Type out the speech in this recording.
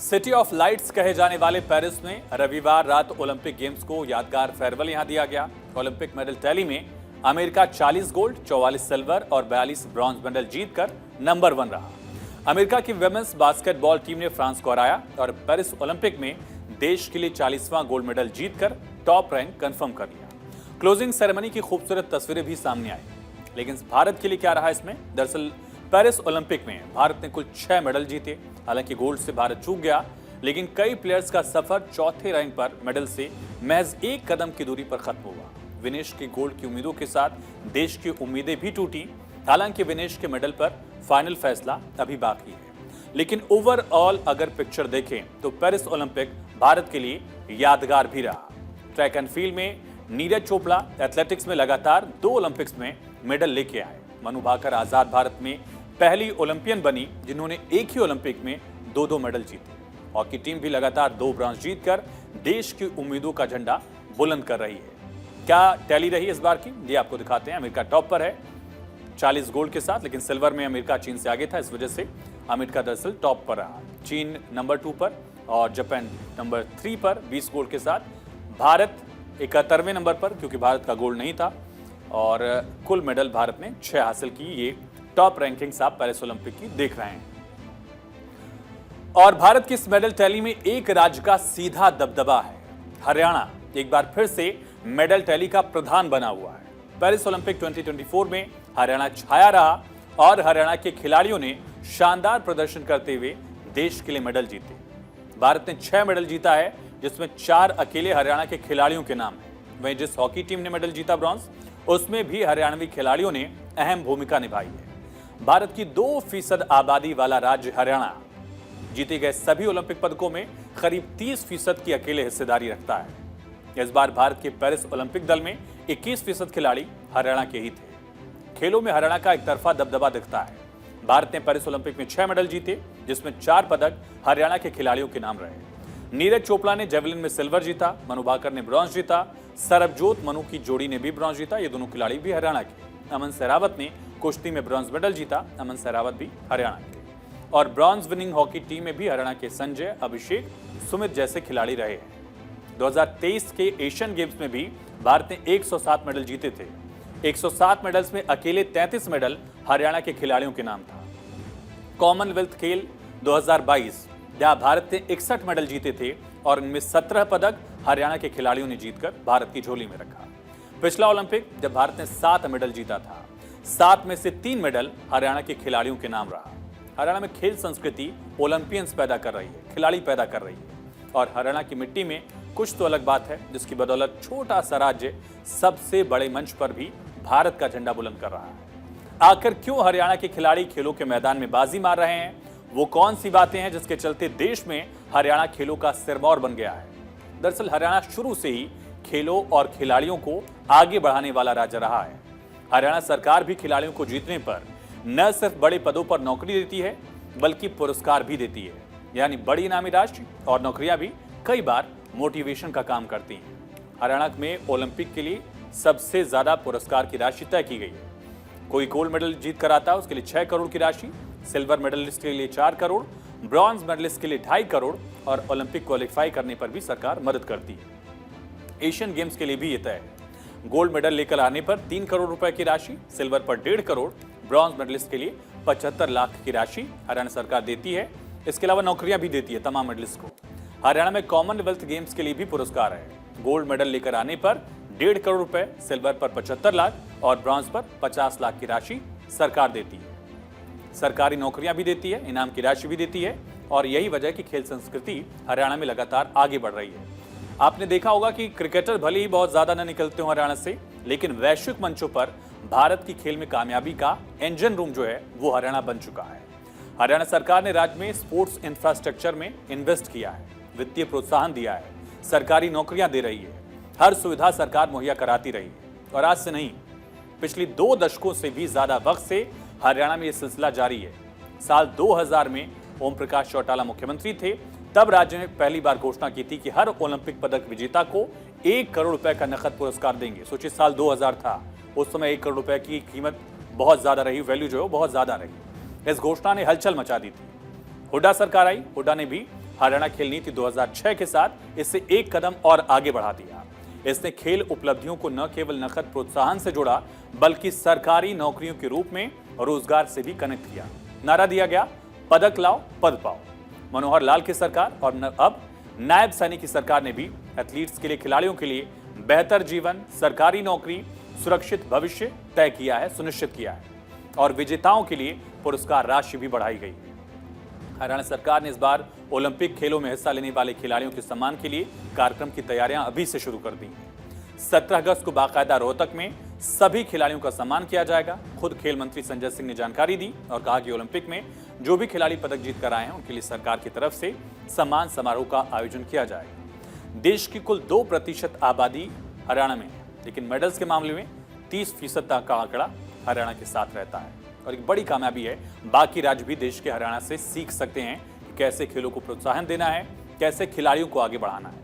City of lights कहे जाने वाले पेरिस में रविवार रात ओलंपिक गेम्स को यादगार फेयरवेल यहां दिया गया। ओलंपिक मेडल टैली में अमेरिका 40 गोल्ड, 44 सिल्वर और 42 ब्रॉन्ज मेडल जीतकर नंबर 1 रहा। अमेरिका की वुमेन्स बास्केटबॉल टीम ने फ्रांस को हराया और पेरिस ओलंपिक में देश के लिए 40वां गोल्ड मेडल जीतकर टॉप रैंक कंफर्म कर लिया। क्लोजिंग सेरेमनी की खूबसूरत तस्वीरें भी सामने आई, लेकिन भारत के लिए क्या रहा इसमें? दरअसल पेरिस ओलंपिक में भारत ने कुल 6 मेडल जीते। हालांकि गोल्ड से भारत चूक गया, लेकिन कई प्लेयर्स का सफर चौथे रैंक पर मेडल से महज एक कदम की दूरी पर खत्म हुआ। विनेश की गोल्ड की उम्मीदों के साथ देश की उम्मीदें भी टूटी। हालांकि विनेश के मेडल पर फाइनल फैसला अभी बाकी है, लेकिन ओवरऑल अगर पिक्चर देखें तो पेरिस ओलंपिक भारत के लिए यादगार भी रहा। ट्रैक एंड फील्ड में नीरज चोपड़ा एथलेटिक्स में लगातार 2 ओलंपिक्स में मेडल लेके आए। मनु भाकर आजाद भारत में पहली ओलंपियन बनी जिन्होंने एक ही ओलंपिक में 2-2 मेडल जीते। हॉकी टीम भी लगातार 2 ब्रॉन्ज जीतकर देश की उम्मीदों का झंडा बुलंद कर रही है। क्या टैली रही इस बार की, ये आपको दिखाते हैं। अमेरिका टॉप पर है 40 गोल्ड के साथ, लेकिन सिल्वर में अमेरिका चीन से आगे था, इस वजह से अमेरिका दरअसल टॉप पर रहा। चीन नंबर 2 पर और जापान नंबर 3 पर 20 गोल्ड के साथ। भारत 71वें नंबर पर, क्योंकि भारत का गोल्ड नहीं था। और कुल मेडल भारत ने 6 हासिल की। ये टॉप रैंकिंग्स आप पेरिस ओलंपिक की देख रहे हैं। और भारत की इस मेडल टैली में एक राज्य का सीधा दबदबा है। हरियाणा एक बार फिर से मेडल टैली का प्रधान बना हुआ है। पेरिस ओलंपिक 2024 में हरियाणा छाया रहा और हरियाणा के खिलाड़ियों ने शानदार प्रदर्शन करते हुए देश के लिए मेडल जीते। भारत ने 6 मेडल जीता है, जिसमें 4 अकेले हरियाणा के खिलाड़ियों के नाम है। वहीं जिस हॉकी टीम ने मेडल जीता ब्रॉन्ज, उसमें भी हरियाणवी खिलाड़ियों ने अहम भूमिका निभाई है। भारत की 2% आबादी वाला राज्य हरियाणा जीते गए सभी ओलंपिक पदकों में करीब 30% की अकेले हिस्सेदारी रखता है। इस बार भारत के पेरिस ओलंपिक दल में 21% खिलाड़ी हरियाणा के ही थे। खेलों में हरियाणा का एक तरफा दबदबा दिखता है। भारत ने पेरिस ओलंपिक में 6 मेडल जीते, जिसमें 4 पदक हरियाणा के खिलाड़ियों के नाम रहे। नीरज चोपड़ा ने जेवलिन में सिल्वर जीता, मनु भाकर ने ब्रॉन्ज जीता, सरबजोत मनु की जोड़ी ने भी ब्रॉन्ज जीता। ये दोनों खिलाड़ी भी हरियाणा के। अमन सहरावत ने कुश्ती में ब्रॉन्ज मेडल जीता, अमन सहरावत भी हरियाणा के। और ब्रॉन्ज विनिंग हॉकी टीम में भी हरियाणा के संजय, अभिषेक, सुमित जैसे खिलाड़ी रहे हैं। 2023 के एशियन गेम्स में भी भारत ने 107 मेडल जीते थे। 107 मेडल्स में अकेले 33 मेडल हरियाणा के खिलाड़ियों के नाम था। कॉमनवेल्थ खेल 2022 जहां भारत ने 61 मेडल जीते थे और इनमें 17 पदक हरियाणा के खिलाड़ियों ने जीतकर भारत की झोली में रखा। पिछला ओलंपिक जब भारत ने 7 मेडल जीता था, 7 में से 3 मेडल हरियाणा के खिलाड़ियों के नाम रहा। हरियाणा में खेल संस्कृति ओलंपियंस पैदा कर रही है, खिलाड़ी पैदा कर रही है। और हरियाणा की मिट्टी में कुछ तो अलग बात है, जिसकी बदौलत छोटा सा राज्य सबसे बड़े मंच पर भी भारत का झंडा बुलंद कर रहा है। आखिर क्यों हरियाणा के खिलाड़ी खेलों के मैदान में बाजी मार रहे हैं? वो कौन सी बातें हैं जिसके चलते देश में हरियाणा खेलों का सिरमौर बन गया है? दरअसल हरियाणा शुरू से ही खेलों और खिलाड़ियों को आगे बढ़ाने वाला राज्य रहा है। हरियाणा सरकार भी खिलाड़ियों को जीतने पर न सिर्फ बड़े पदों पर नौकरी देती है, बल्कि पुरस्कार भी देती है। यानी बड़ी इनामी राशि और नौकरियां भी कई बार मोटिवेशन का काम करती हैं। हरियाणा में ओलंपिक के लिए सबसे ज्यादा पुरस्कार की राशि तय की गई है। कोई गोल्ड मेडल जीत कर आता है, उसके लिए 6 करोड़ की राशि, सिल्वर मेडलिस्ट के लिए 4 करोड़, ब्रॉन्ज मेडलिस्ट के लिए 2.5 करोड़ और ओलंपिक क्वालिफाई करने पर भी सरकार मदद करती है। एशियन गेम्स के लिए भी ये तय है। गोल्ड मेडल लेकर आने पर 3 करोड़ रुपए की राशि, सिल्वर पर 1.5 करोड़, ब्रॉन्ज मेडलिस्ट के लिए 75 लाख की राशि हरियाणा सरकार देती है। इसके अलावा नौकरियां भी देती है तमाम मेडलिस्ट को। हरियाणा में कॉमनवेल्थ गेम्स के लिए भी पुरस्कार है। गोल्ड मेडल लेकर आने पर 1.5 करोड़ रुपए, सिल्वर पर 75 लाख और ब्रॉन्ज पर 50 लाख की राशि सरकार देती है। सरकारी नौकरियां भी देती है, इनाम की राशि भी देती है और यही वजह कि खेल संस्कृति हरियाणा में लगातार आगे बढ़ रही है। आपने देखा होगा कि क्रिकेटर भले ही बहुत ज्यादा न निकलते हो हरियाणा से, लेकिन वैश्विक मंचों पर भारत की खेल में कामयाबी का इंजन रूम जो है वो हरियाणा बन चुका है। हरियाणा सरकार ने राज्य में स्पोर्ट्स इंफ्रास्ट्रक्चर में इन्वेस्ट किया है, वित्तीय प्रोत्साहन दिया है, सरकारी नौकरियां दे रही है, हर सुविधा सरकार मुहैया कराती रही है। और आज से नहीं, पिछली 2 दशकों से भी ज्यादा वक्त से हरियाणा में यह सिलसिला जारी है। साल 2000 में ओम प्रकाश चौटाला मुख्यमंत्री थे, तब राज्य ने पहली बार घोषणा की थी कि हर ओलंपिक पदक विजेता को 1 करोड़ रुपए का नकद पुरस्कार देंगे। सोचिए, साल 2000 था, उस समय 1 करोड़ रुपए की कीमत बहुत ज्यादा रही, वैल्यू जो है बहुत ज्यादा रही। इस घोषणा ने हलचल मचा दी थी। हुड्डा सरकार आई, हुड्डा ने भी हरियाणा खेल नीति 2006 के साथ इसे एक कदम और आगे बढ़ा दिया। इसने खेल उपलब्धियों को न केवल नकद प्रोत्साहन से जोड़ा, बल्कि सरकारी नौकरियों के रूप में रोजगार से भी कनेक्ट किया। नारा दिया गया, पदक लाओ पद पाओ। मनोहर लाल की सरकार और अब नायब सैनी की सरकार ने भी एथलीट्स के लिए, खिलाड़ियों के लिए बेहतर जीवन, सरकारी नौकरी, सुरक्षित भविष्य तय किया है, सुनिश्चित किया है और विजेताओं के लिए पुरस्कार राशि भी बढ़ाई गई। हरियाणा सरकार ने इस बार ओलंपिक खेलों में हिस्सा लेने वाले खिलाड़ियों के सम्मान के लिए कार्यक्रम की तैयारियां अभी से शुरू कर दी हैं। 17 अगस्त को बाकायदा रोहतक में सभी खिलाड़ियों का सम्मान किया जाएगा। खुद खेल मंत्री संजय सिंह ने जानकारी दी और कहा कि ओलंपिक में जो भी खिलाड़ी पदक जीत कर आए हैं उनके लिए सरकार की तरफ से सम्मान समारोह का आयोजन किया जाएगा। देश की कुल 2% आबादी हरियाणा में है, लेकिन मेडल्स के मामले में 30% तक का आंकड़ा हरियाणा के साथ रहता है और एक बड़ी कामयाबी है। बाकी राज्य भी देश के हरियाणा से सीख सकते हैं कि कैसे खेलों को प्रोत्साहन देना है, कैसे खिलाड़ियों को आगे बढ़ाना है।